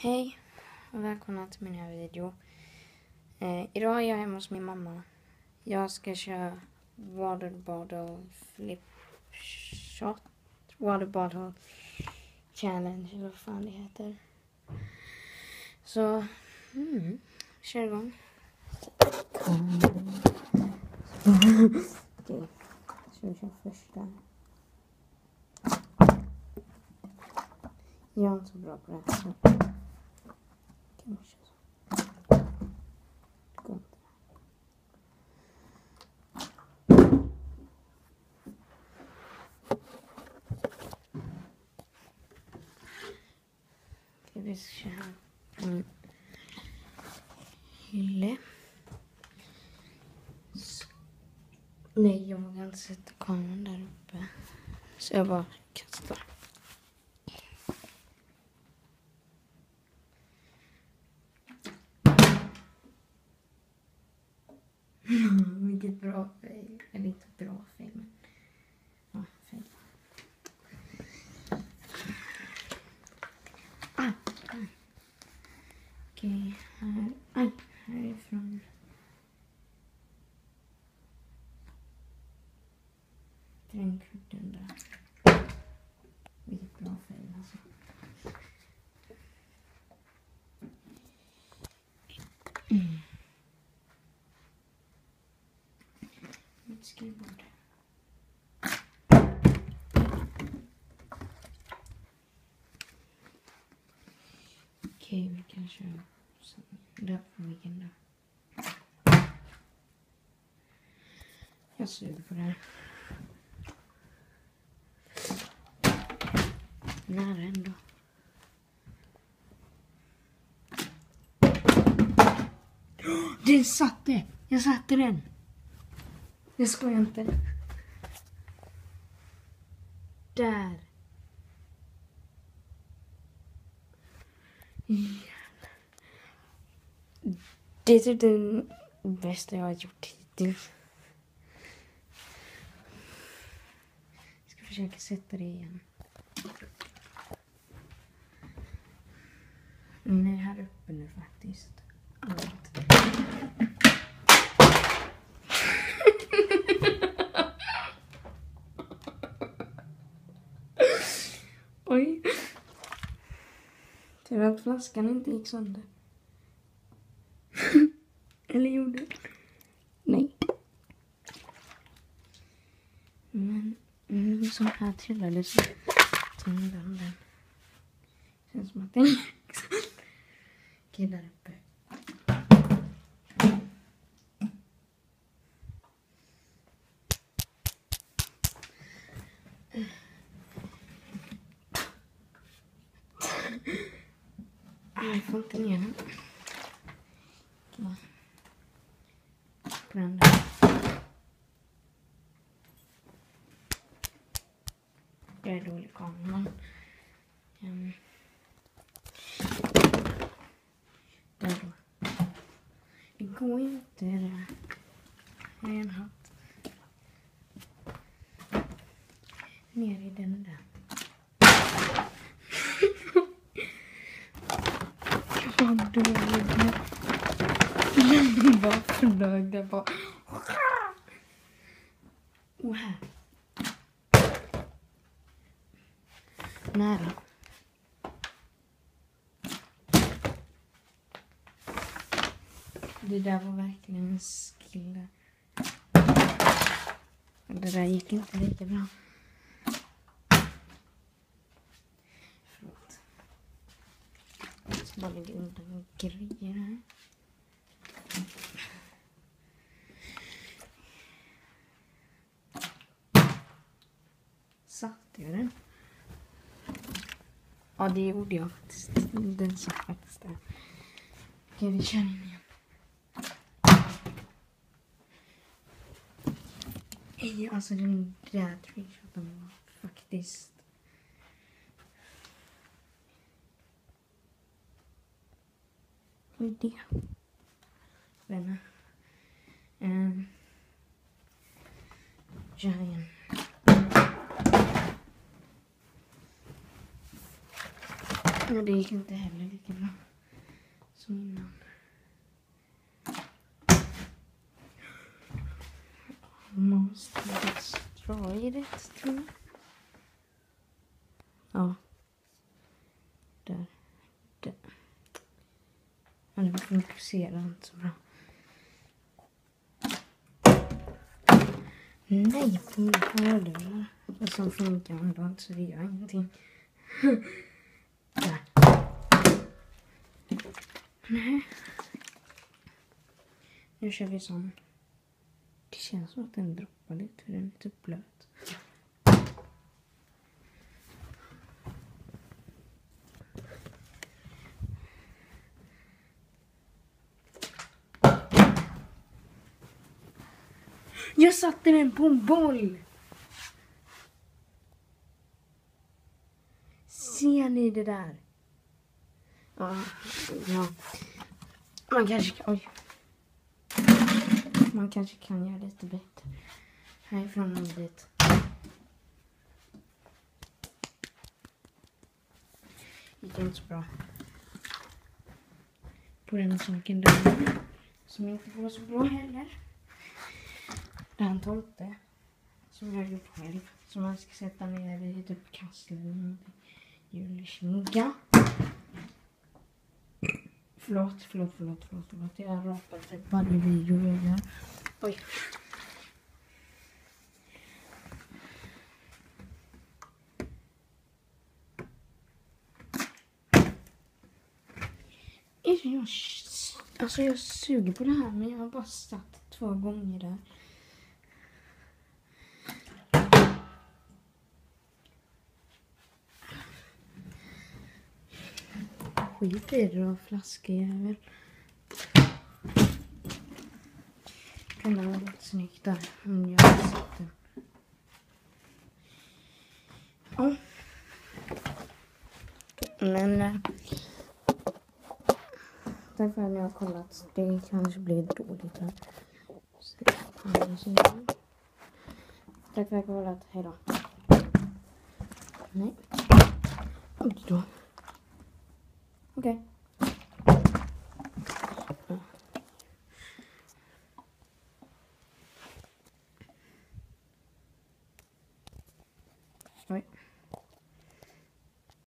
Hej och välkomna till min här video. Idag är jag hemma hos min mamma. Jag ska köra water bottle flip shot. Water bottle challenge eller vad fan det heter. Så, kör igång. Okej, så vi kör första. Jag är inte så bra på det här. Kan vi köra så. Gå inte. Okej, vi ska köra en hylle. Nej, jag vågar inte sätta kameran där uppe. Så jag bara kastar. Vilket bra fail. Eller inte bra fail, men ja, fail. Okej, härifrån. Den kudden där. Vilket bra fail alltså. Mitt skrivbord. Okej, vi kan köra där på väggen där. Jag suger på det här. Nära ändå. Den satte! Jag satte den! Jag skojar inte. Där. Det är typ den bästa jag har gjort hittills. Jag ska försöka sätta det igen. Den är här uppe nu faktiskt. Oj. Tur att flaskan inte gick sönder. Eller gjorde det? Nej. Men så här trillade så trillade den. Känns som att den gick sönder. Okej, där uppe. Jag får inte ner den. Okej. På den där. Jag är dålig kameran. Där då. Det går inte det. Jag är en hatt. Ner i den där. Vad dålig. Den bara flög där bara. Och här. Nära. Det där var verkligen en skill. Det där gick inte lika bra. Förlåt. Jag ska bara lägga undan grejer här. Satte jag den? Ja, det gjorde jag faktiskt. Den satt faktiskt där. Okej, vi kör in igen. Alltså den där trickshoten var faktiskt... Vad är det? Vänner. Giant. Men det gick inte heller lika bra. som innan. Måste dra i rätt, tror jag. Ja. Där. Men det fokuserar inte så bra. Nej, på mina hörlurar. Det som funkar ändå, så det gör ingenting. Där. Nej. Nu kör vi sån. Det känns som att den droppar lite, för den är lite blöt. Jag satte den på en boll! Ser ni det där? Ja. Man kanske kan göra lite bättre. Härifrån och dit. Det gick inte så bra. På den saken där. Som inte går så bra heller. Det här är en tomte. Som jag gjort själv. Som man ska sätta ner i typ kassel eller någonting. Julskinka. Förlåt. Jag har rapat det varje video jag gör. Oj. Jag suger på det här, men jag har bara satt 2 gånger där. Skit i det då, flaskjävel. Kan det vara lite snyggt där om jag sätter. Ja. Men därför har jag kollat. Det kanske blir dåligt här. Tack för att jag har kollat. Hej då. Nej. Oj då. Okej.